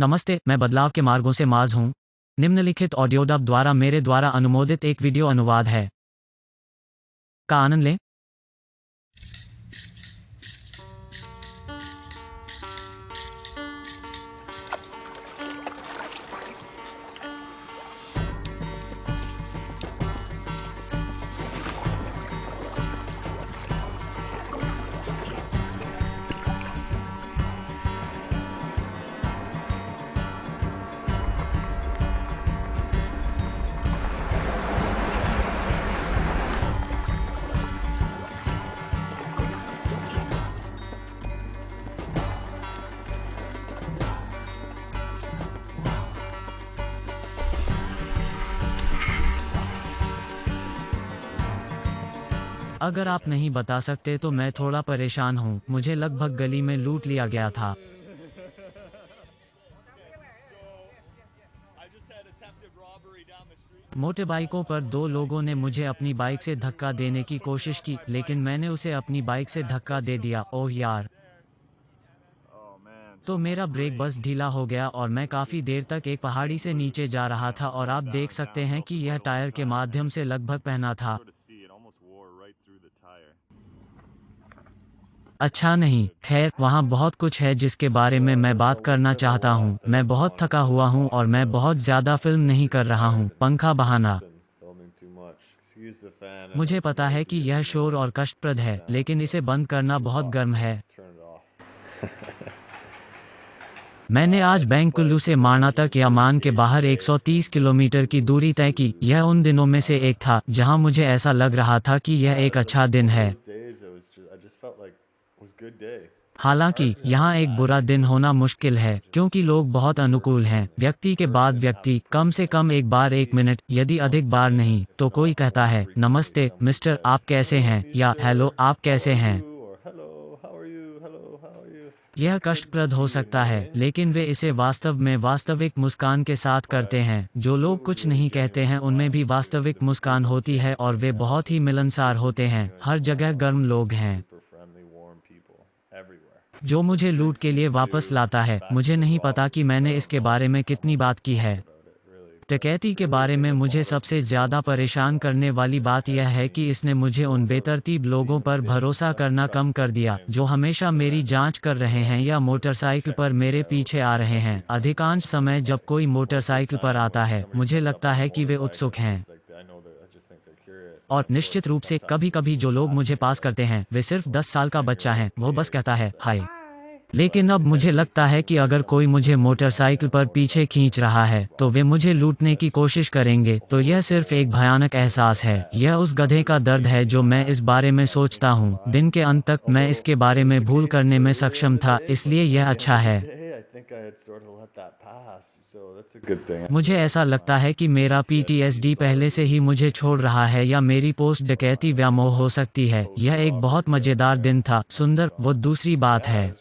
नमस्ते, मैं बदलाव के मार्गों से माज हूँ। निम्नलिखित ऑडियो डब द्वारा मेरे द्वारा अनुमोदित एक वीडियो अनुवाद है का आनंद लें। अगर आप नहीं बता सकते तो मैं थोड़ा परेशान हूँ। मुझे लगभग गली में लूट लिया गया था। मोटे बाइकों पर दो लोगों ने मुझे अपनी बाइक से धक्का देने की कोशिश की, लेकिन मैंने उसे अपनी बाइक से धक्का दे दिया। ओह यार! तो मेरा ब्रेक बस ढीला हो गया और मैं काफ़ी देर तक एक पहाड़ी से नीचे जा रहा था और आप देख सकते हैं कि यह टायर के माध्यम से लगभग पहना था। अच्छा नहीं, खैर वहाँ बहुत कुछ है जिसके बारे में मैं बात करना चाहता हूँ। मैं बहुत थका हुआ हूँ और मैं बहुत ज़्यादा फिल्म नहीं कर रहा हूँ। पंखा बहाना। मुझे पता है कि यह शोर और कष्टप्रद है, लेकिन इसे बंद करना बहुत गर्म है। मैंने आज बेंगलुरु से माणा तक या मान के बाहर 130 किलोमीटर की दूरी तय की। यह उन दिनों में से एक था जहां मुझे ऐसा लग रहा था कि यह एक अच्छा दिन है। हालांकि यहाँ एक बुरा दिन होना मुश्किल है क्योंकि लोग बहुत अनुकूल हैं। व्यक्ति के बाद व्यक्ति, कम से कम एक बार 1 मिनट, यदि अधिक बार नहीं, तो कोई कहता है, नमस्ते मिस्टर, आप कैसे हैं, या हेलो, आप कैसे हैं। यह कष्टप्रद हो सकता है, लेकिन वे इसे वास्तव में वास्तविक मुस्कान के साथ करते हैं। जो लोग कुछ नहीं कहते हैं उनमें भी वास्तविक मुस्कान होती है और वे बहुत ही मिलनसार होते हैं। हर जगह गर्म लोग हैं। जो मुझे लूट के लिए वापस लाता है। मुझे नहीं पता कि मैंने इसके बारे में कितनी बात की है। डकैती के बारे में मुझे सबसे ज़्यादा परेशान करने वाली बात यह है कि इसने मुझे उन बेतरतीब लोगों पर भरोसा करना कम कर दिया, जो हमेशा मेरी जांच कर रहे हैं या मोटरसाइकिल पर मेरे पीछे आ रहे हैं। अधिकांश समय जब कोई मोटरसाइकिल पर आता है, मुझे लगता है कि वे उत्सुक हैं। और निश्चित रूप से कभी कभी जो लोग मुझे पास करते हैं वे सिर्फ 10 साल का बच्चा है। वो बस कहता है हाय। लेकिन अब मुझे लगता है कि अगर कोई मुझे मोटरसाइकिल पर पीछे खींच रहा है तो वे मुझे लूटने की कोशिश करेंगे। तो यह सिर्फ एक भयानक एहसास है। यह उस गधे का दर्द है जो मैं इस बारे में सोचता हूँ। दिन के अंत तक मैं इसके बारे में भूल करने में सक्षम था, इसलिए यह अच्छा है। मुझे ऐसा लगता है कि मेरा पीटीएसडी पहले से ही मुझे छोड़ रहा है या मेरी पोस्ट डकैती व्यामोह हो सकती है। यह एक बहुत मज़ेदार दिन था। सुंदर, वो दूसरी बात है।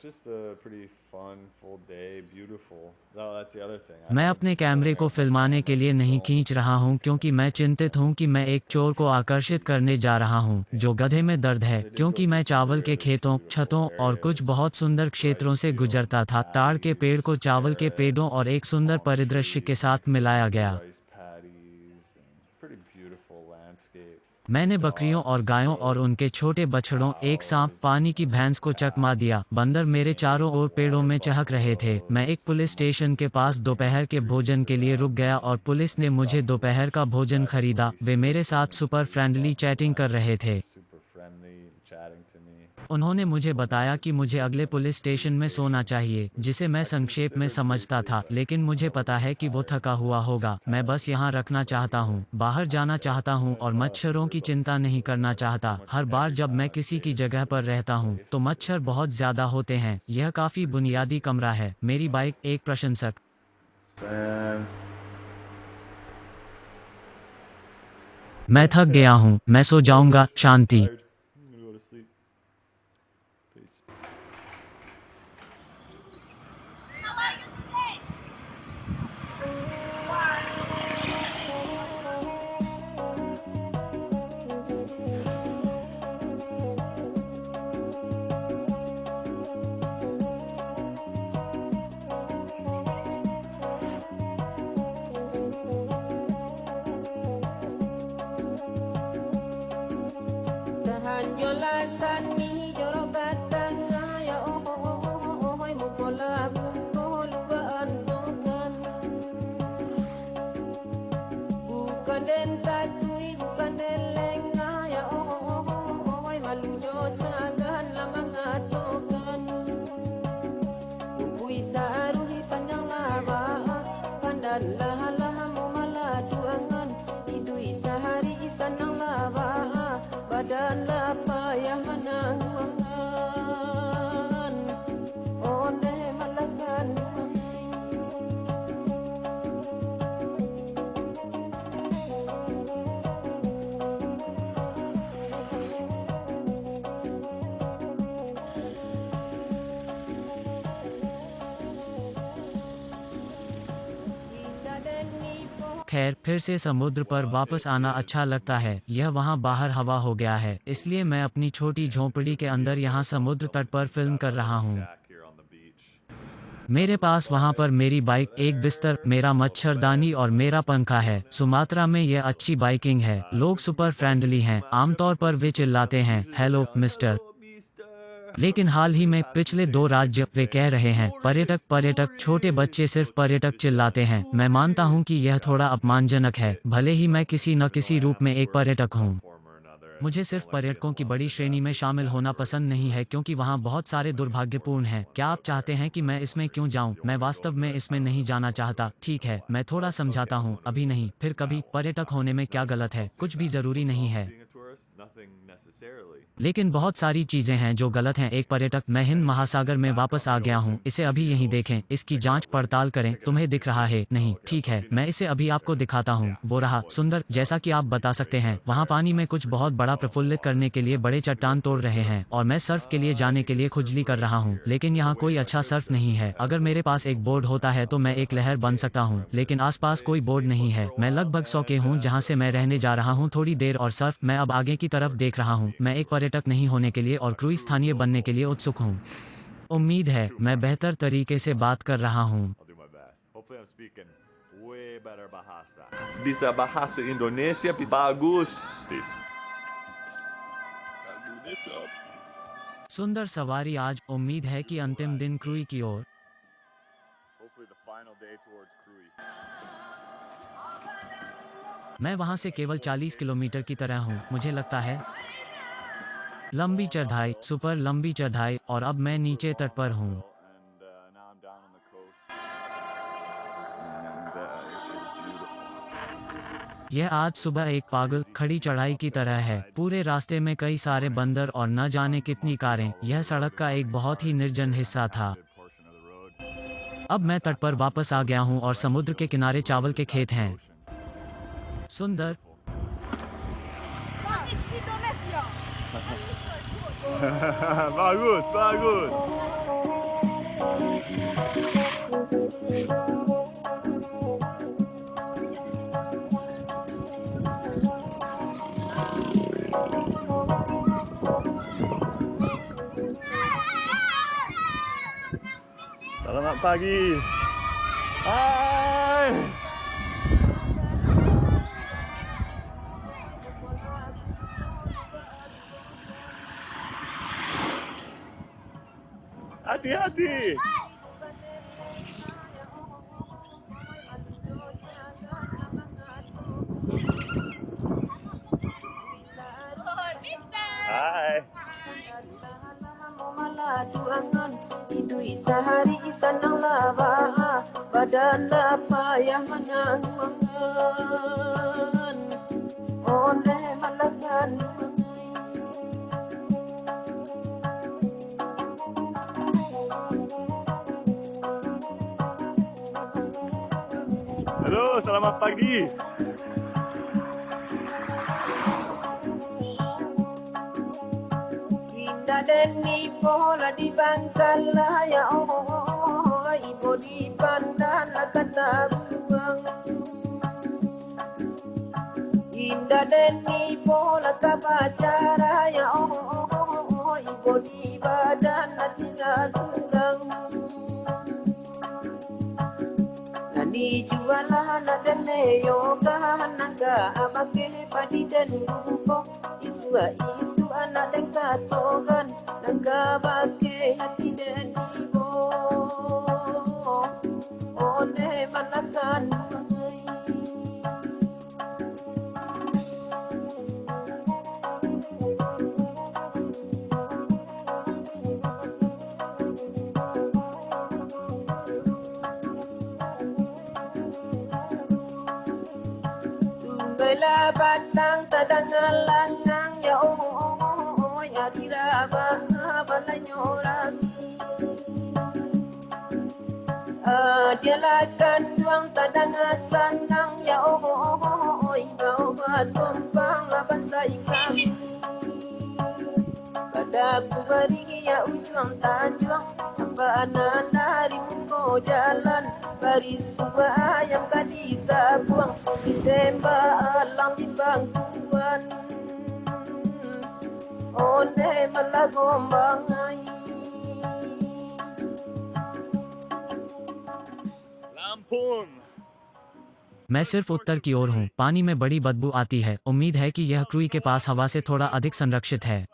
मैं अपने कैमरे को फिल्माने के लिए नहीं खींच रहा हूं क्योंकि मैं चिंतित हूं कि मैं एक चोर को आकर्षित करने जा रहा हूं जो गधे में दर्द है। क्योंकि मैं चावल के खेतों, छतों और कुछ बहुत सुंदर क्षेत्रों से गुजरता था। ताड़ के पेड़ को चावल के पेड़ों और एक सुंदर परिदृश्य के साथ मिलाया गया। मैंने बकरियों और गायों और उनके छोटे बछड़ों, एक सांप, पानी की भैंस को चकमा दिया। बंदर मेरे चारों ओर पेड़ों में चहक रहे थे। मैं एक पुलिस स्टेशन के पास दोपहर के भोजन के लिए रुक गया और पुलिस ने मुझे दोपहर का भोजन खरीदा। वे मेरे साथ सुपर फ्रेंडली चैटिंग कर रहे थे। उन्होंने मुझे बताया कि मुझे अगले पुलिस स्टेशन में सोना चाहिए, जिसे मैं संक्षेप में समझता था, लेकिन मुझे पता है कि वो थका हुआ होगा। मैं बस यहाँ रखना चाहता हूँ, बाहर जाना चाहता हूँ और मच्छरों की चिंता नहीं करना चाहता। हर बार जब मैं किसी की जगह पर रहता हूँ तो मच्छर बहुत ज़्यादा होते हैं। यह काफ़ी बुनियादी कमरा है। मेरी बाइक, एक प्रशंसक। मैं थक गया हूँ, मैं सो जाऊँगा। शांति। खैर, फिर से समुद्र पर वापस आना अच्छा लगता है। यह वहाँ बाहर हवा हो गया है, इसलिए मैं अपनी छोटी झोंपड़ी के अंदर यहाँ समुद्र तट पर फिल्म कर रहा हूँ। मेरे पास वहाँ पर मेरी बाइक, एक बिस्तर, मेरा मच्छरदानी और मेरा पंखा है। सुमात्रा में यह अच्छी बाइकिंग है। लोग सुपर फ्रेंडली हैं। आमतौर पर वे चिल्लाते हैं, हेलो मिस्टर। लेकिन हाल ही में पिछले 2 राज्य वे कह रहे हैं, पर्यटक पर्यटक। छोटे बच्चे सिर्फ पर्यटक चिल्लाते हैं। मैं मानता हूं कि यह थोड़ा अपमानजनक है, भले ही मैं किसी न किसी रूप में एक पर्यटक हूं। मुझे सिर्फ पर्यटकों की बड़ी श्रेणी में शामिल होना पसंद नहीं है, क्योंकि वहाँ बहुत सारे दुर्भाग्यपूर्ण हैं। क्या आप चाहते हैं कि मैं इसमें क्यों जाऊं? मैं वास्तव में इसमें नहीं जाना चाहता। ठीक है, मैं थोड़ा समझाता हूं, अभी नहीं, फिर कभी। पर्यटक होने में क्या गलत है? कुछ भी जरूरी नहीं है। लेकिन बहुत सारी चीजें हैं जो गलत हैं। एक पर्यटक, मैं हिंद महासागर में वापस आ गया हूं। इसे अभी यहीं देखें, इसकी जांच पड़ताल करें। तुम्हें दिख रहा है? नहीं, ठीक है, मैं इसे अभी आपको दिखाता हूं। वो रहा, सुंदर। जैसा कि आप बता सकते हैं, वहां पानी में कुछ बहुत बड़ा प्रफुल्लित करने के लिए बड़े चट्टान तोड़ रहे हैं, और मैं सर्फ के लिए जाने के लिए खुजली कर रहा हूं। लेकिन यहाँ कोई अच्छा सर्फ नहीं है। अगर मेरे पास एक बोर्ड होता है तो मैं एक लहर बन सकता हूँ, लेकिन आसपास कोई बोर्ड नहीं है। मैं लगभग 100 के हूँ जहाँ से मैं रहने जा रहा हूँ थोड़ी देर, और सर्फ। मैं अब आगे की तरफ देख रहा हूँ। मैं एक पर्यटक नहीं होने के लिए और क्रूइज स्थानीय बनने के लिए उत्सुक हूँ। उम्मीद है मैं बेहतर तरीके से बात कर रहा हूँ। Bisa bahasa Indonesia bagus. सुंदर सवारी आज। उम्मीद है कि अंतिम दिन क्रूई की ओर। मैं वहां से केवल 40 किलोमीटर की तरह हूँ, मुझे लगता है। लंबी चढ़ाई, सुपर लंबी चढ़ाई, और अब मैं नीचे तट पर हूँ। यह आज सुबह एक पागल खड़ी चढ़ाई की तरह है। पूरे रास्ते में कई सारे बंदर और न जाने कितनी कारें। यह सड़क का एक बहुत ही निर्जन हिस्सा था। अब मैं तट पर वापस आ गया हूँ और समुद्र के किनारे चावल के खेत हैं। सुंदर। Bagus, bagus. Selamat pagi. Hai. Hati-hati. Hai. Sehari sanang laba badan apa yang menanggungan oleh malakan. Halo, selamat pagi. Indah deni pola di bangkala ya oh, ibu di pandana kata buang. Indah deni pola kabacara ya oh, ibu di badan tinggal tunggang. Nani jualan dene yoga naga abake padi dan buko isu anak dan katoran nagabake hati dan ibo oleh malakan Tunggulah batang tadang alangang ya oh ya diraba balanyo lagi dialah kandung tadang sanang ya oh kau bertumpang bansai kami pada ku beri ya ujung tanjung apa ananda harimu jalan baris subah ayam kadi sabuang Desember alam di bangkuan oleh malagombang Lampung. मैं सिर्फ उत्तर की ओर हूँ। पानी में बड़ी बदबू आती है। उम्मीद है कि यह क्रूई के पास हवा से थोड़ा अधिक संरक्षित है।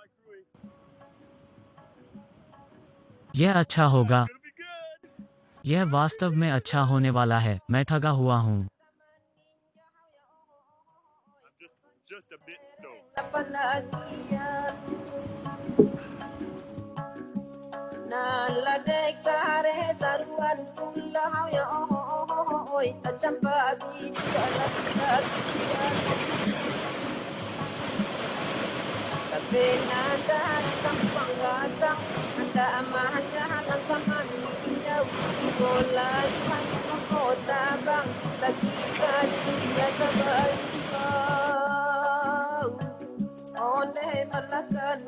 यह अच्छा होगा। Gonna be good. यह वास्तव में अच्छा होने वाला है। मैं ठगा हुआ हूँ। I'm just a bit stoked. apalagian naladai kare saruan pulau ya oi tacampa bi alakian tapi nada tampang gasang anda amahnya halang kaman jauh bola sang kota bang sakita dia sabar oleh malakan